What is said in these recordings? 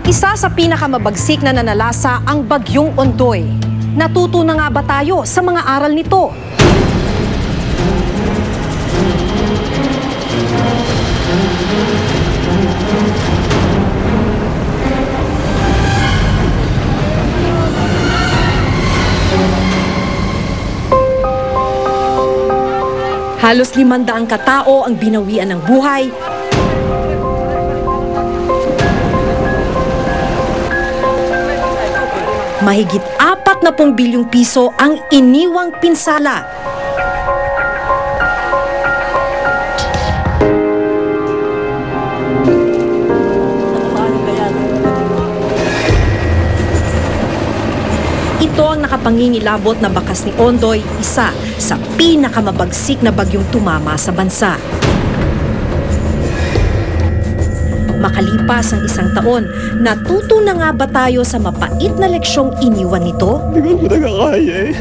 Isa sa pinakamabagsik na nanalasa ang Bagyong Ondoy. Natuto na nga ba tayo sa mga aral nito? Halos 500 katao ang binawian ng buhay. Mahigit 40 bilyong piso ang iniwang pinsala. Ito ang nakapangingilabot na bakas ni Ondoy, isa sa pinakamabagsik na bagyong tumama sa bansa. Makalipas ang 1 taon, natuto na nga ba tayo sa mapait na leksyong iniwan nito? Hindi ko nakakaya eh.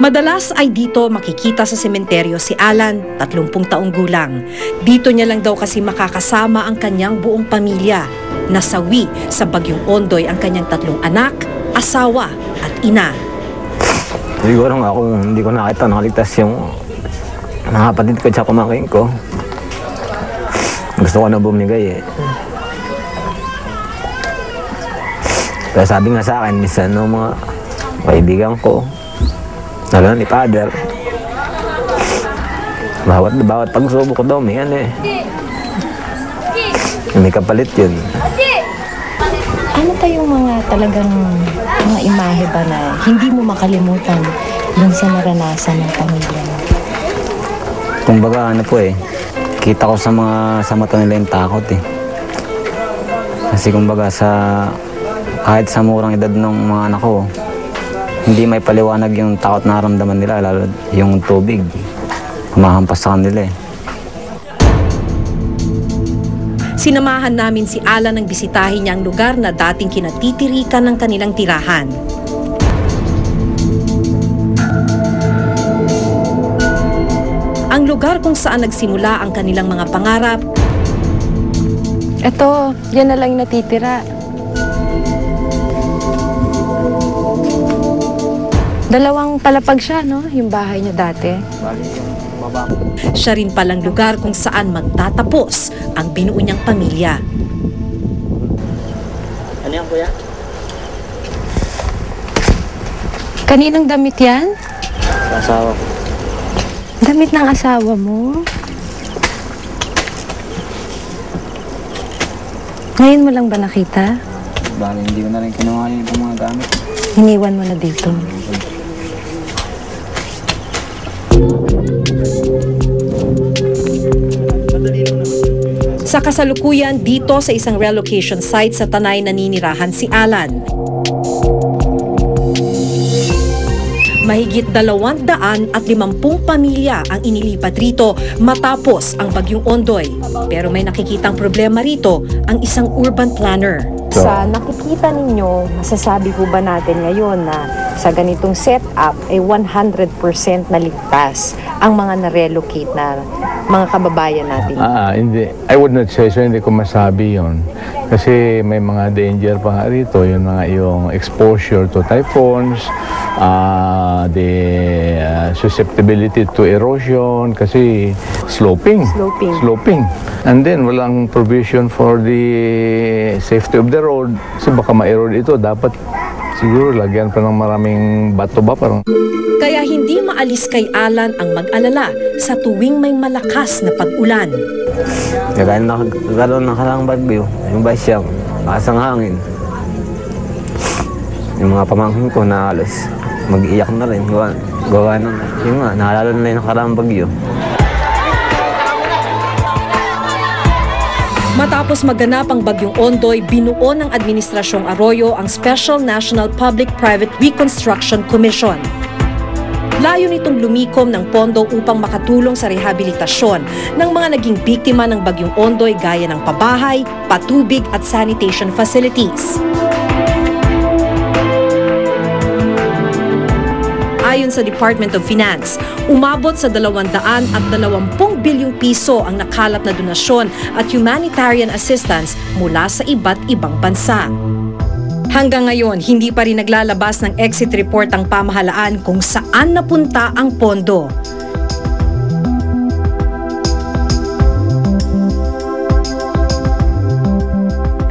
Madalas ay dito makikita sa sementeryo si Alan, 30 taong gulang. Dito niya lang daw kasi makakasama ang kanyang buong pamilya. Nasawi sa Bagyong Ondoy ang kanyang 3 anak, asawa at ina. Siguro nga kung hindi ko nakita nakaligtas yung mga kapatid ko at pamangkin ko. Gusto ko na bumigay eh. Pero sabi nga sa akin, minsan ng mga kaibigan ko, lalo ni Father, bawat pagsubok ko daw, may ano eh. May kapalit yun. Ano pa yung mga talagang mga imahe ba na hindi mo makalimutan dun sa naranasan ng pamilya mo? Kumbaga ano po eh, kita ko sa mata nila yung takot eh. Kasi kumbaga kahit sa murang edad ng mga anak ko, hindi may paliwanag yung takot na naramdaman nila, lalo yung tubig. Humahampas sa kanila eh. Sinamahan namin si Alan nang bisitahin niya ang lugar na dating kinatitirikan ng kanilang tirahan. Ang lugar kung saan nagsimula ang kanilang mga pangarap. Eto, yan na lang yung natitira. 2 palapag siya, no? Yung bahay niya dati. Siya rin palang lugar kung saan magtatapos ang binuo niyang pamilya. Ano yan, kuya? Kaninong damit yan? Asawa ko. Damit ng asawa mo? Ngayon mo lang ba nakita? Bali, hindi ko na rin kinuha yung mga gamit. Iniwan mo na dito. Sa kasalukuyan, dito sa isang relocation site sa Tanay naninirahan si Alan. Mahigit 250 pamilya ang inilipat rito matapos ang Bagyong Ondoy. Pero may nakikitang problema rito ang isang urban planner. Sa nakikita ninyo, masasabi po ba natin ngayon na sa ganitong setup ay 100% naligtas ang mga na-relocate na mga kababayan natin? Hindi. I would not say so. Hindi ko masabi yon. Kasi may mga danger pa nga rito. Yung exposure to typhoons, the susceptibility to erosion, kasi sloping. And then, walang provision for the safety of the road. Kasi baka ma-erode ito. Dapat siguro lagyan pa ng maraming bato ba? Parang Kaya hindi maalis kay Alan ang mag-alala sa tuwing may malakas na pag-ulan. Kaya nagkaroon ng karang bagyo, yung basyang, asang hangin. Yung mga pamangkin ko na alos, mag-iyak na rin. Gawa ng, yun nga, naalala na yung karang bagyo. Matapos maganap ang Bagyong Ondoy, binuo ng Administrasyong Arroyo ang Special National Public-Private Reconstruction Commission. Layo nitong lumikom ng pondo upang makatulong sa rehabilitasyon ng mga naging biktima ng Bagyong Ondoy gaya ng pabahay, patubig at sanitation facilities. Ayon sa Department of Finance, umabot sa 220 bilyong piso ang nakalat na donasyon at humanitarian assistance mula sa iba't ibang bansa. Hanggang ngayon, hindi pa rin naglalabas ng exit report ang pamahalaan kung saan napunta ang pondo.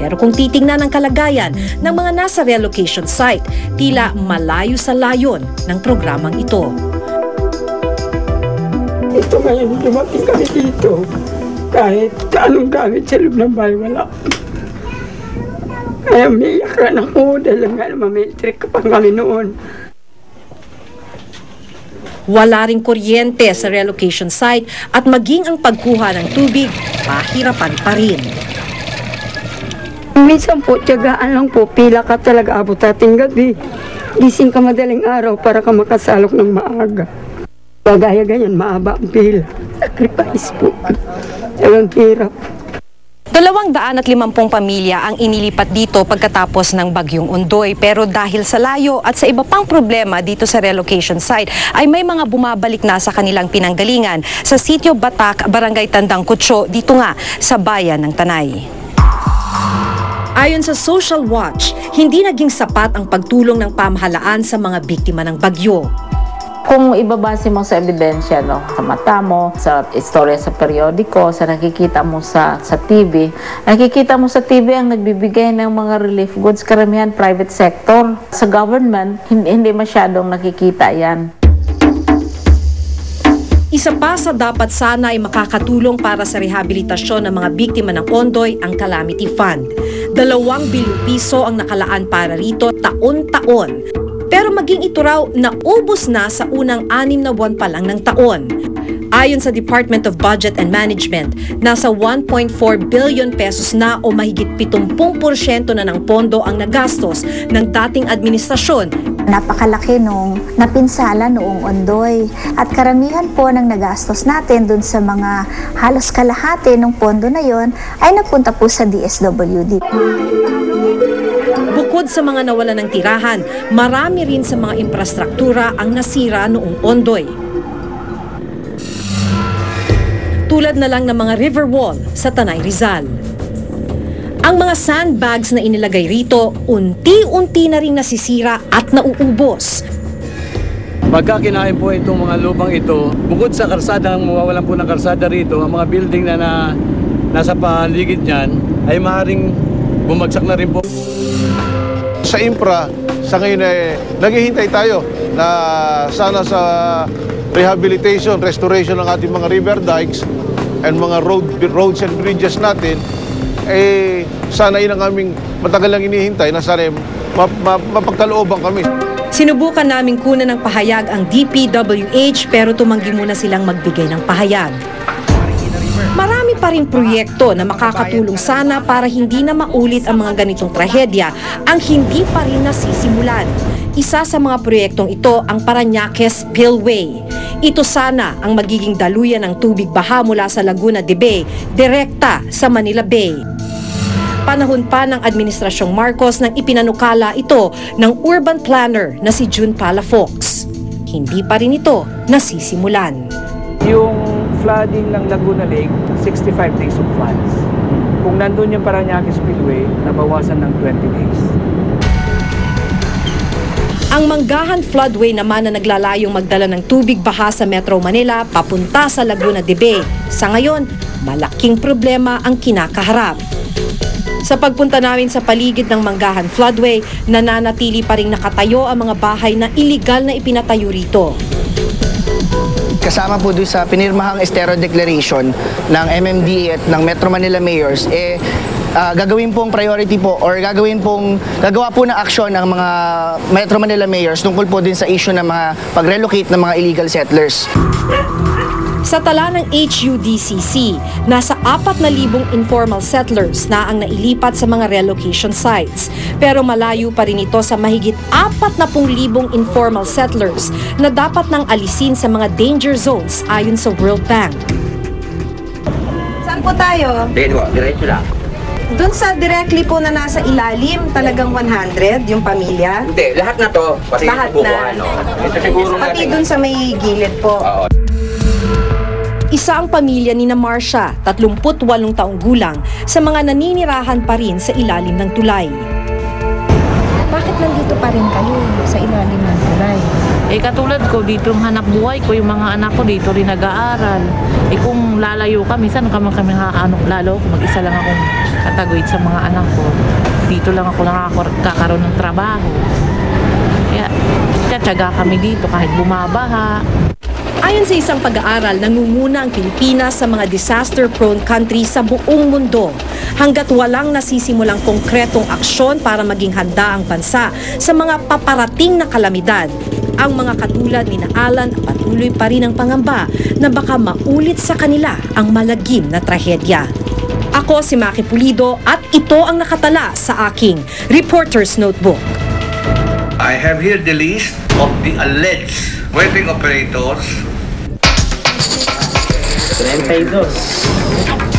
Pero kung titingnan ang kalagayan ng mga nasa relocation site, tila malayo sa layon ng programang ito. Ito ngayon, dumating kami dito. Kahit anong gamit sa loob ng bahay, wala. Kaya umiiyakan ako dahil nga mamitrik pa kami noon. Wala ring kuryente sa relocation site at maging ang pagkuha ng tubig, mahirapan pa rin. Minsan po, tiyagaan lang po, pila ka talaga abot ating gabi. Gising ka madaling araw para ka makasalok ng maaga. Kagaya ganyan, maaba ang pila. Sacrifice po. Talagang hirap. 250 pamilya ang inilipat dito pagkatapos ng Bagyong Ondoy, pero dahil sa layo at sa iba pang problema dito sa relocation site ay may mga bumabalik na sa kanilang pinanggalingan sa Sitio Batak, Barangay Tandang Kutso, dito nga sa bayan ng Tanay. Ayon sa Social Watch, hindi naging sapat ang pagtulong ng pamahalaan sa mga biktima ng bagyo. Kung ibabase mo sa ebidensya, no, sa mata mo, sa istorya sa periodiko, sa nakikita mo sa TV, nakikita mo sa TV ang nagbibigay ng mga relief goods, karamihan private sector. Sa government, hindi masyadong nakikita yan. Isa pa sa dapat sana ay makakatulong para sa rehabilitasyon ng mga biktima ng Ondoy ang Calamity Fund. 2 bilyong piso ang nakalaan para rito taon-taon. Pero maging ito raw naubos na sa unang 6 na buwan pa lang ng taon. Ayon sa Department of Budget and Management, nasa 1.4 billion pesos na o mahigit 70% na ng pondo ang nagastos ng dating administrasyon. Napakalaki nung napinsala noong Ondoy at karamihan po ng nagastos natin dun sa mga halos kalahati ng pondo na yon ay napunta po sa DSWD. Bukod sa mga nawala ng tirahan, marami rin sa mga infrastruktura ang nasira noong Ondoy. Tulad na lang ng mga river wall sa Tanay Rizal. Ang mga sandbags na inilagay rito, unti-unti na ring nasisira at nauubos. Pagkakinain po itong mga lupang ito, bukod sa karsada, ang mawawalan po ng karsada rito, ang mga building na nasa paligid niyan ay maaaring bumagsak na rin po. Sa infra, sa ngayon ay naghihintay tayo na sana sa rehabilitation, restoration ng ating mga river dikes and mga roads and bridges natin, eh sana yun ang aming matagal lang inihintay na sana mapagkalooban kami. Sinubukan naming kunan ng pahayag ang DPWH pero tumanggi muna silang magbigay ng pahayag. Marami pa rin proyekto na makakatulong sana para hindi na maulit ang mga ganitong trahedya ang hindi pa rin nasisimulan. Isa sa mga proyektong ito ang Parañaque Spillway. Ito sana ang magiging daluyan ng tubig baha mula sa Laguna de Bay, direkta sa Manila Bay. Panahon pa ng Administrasyong Marcos nang ipinanukala ito ng urban planner na si June Palafox. Hindi pa rin ito nasisimulan. Yung flooding ng Laguna Lake, 65 days of floods. Kung nandun yung Parañaque Spillway, nabawasan ng 20 days. Ang Manggahan Floodway naman na naglalayong magdala ng tubig baha sa Metro Manila papunta sa Laguna de Bay. Sa ngayon, malaking problema ang kinakaharap. Sa pagpunta namin sa paligid ng Manggahan Floodway, nananatili pa ring nakatayo ang mga bahay na iligal na ipinatayo rito. Kasama po doon sa pinirmahang Estero Declaration ng MMDA at ng Metro Manila Mayors, gagawin pong priority po or gagawa po ng aksyon ng mga Metro Manila Mayors tungkol po din sa issue ng mga pag-relocate ng mga illegal settlers. Sa tala ng HUDCC, nasa 4,000 informal settlers na ang nailipat sa mga relocation sites. Pero malayo pa rin ito sa mahigit 40,000 informal settlers na dapat nang alisin sa mga danger zones ayon sa World Bank. Saan po tayo? Diretso lang. Doon sa directly po na nasa ilalim, talagang 100 yung pamilya? Hindi, lahat na to. Pati Lahat bubuhan, na. no? Ito siguro Pati natin. doon sa may gilid po. Oo. Isa ang pamilya ni na Marcia, 38 taong gulang, sa mga naninirahan pa rin sa ilalim ng tulay. Bakit nandito pa rin kayo sa ilalim ng tulay? Katulad ko, dito ang hanap buhay ko, yung mga anak ko dito rin nag-aaral. Kung lalayo kami, saan kami lalo? Mag-isa lang akong kataguyod sa mga anak ko. Dito lang ako nakakaroon ng trabaho. Kaya, tiyatsaga kami dito kahit bumabaha. Ayon sa isang pag-aaral, nangunguna ang Pilipinas sa mga disaster-prone country sa buong mundo. Hanggat walang nasisimulang konkretong aksyon para maging handa ang bansa sa mga paparating na kalamidad, ang mga katulad ni Alan patuloy pa rin ang pangamba na baka maulit sa kanila ang malagim na trahedya. Ako si Maki Pulido at ito ang nakatala sa aking Reporter's Notebook. I have here the list of the alleged wedding operators. 32.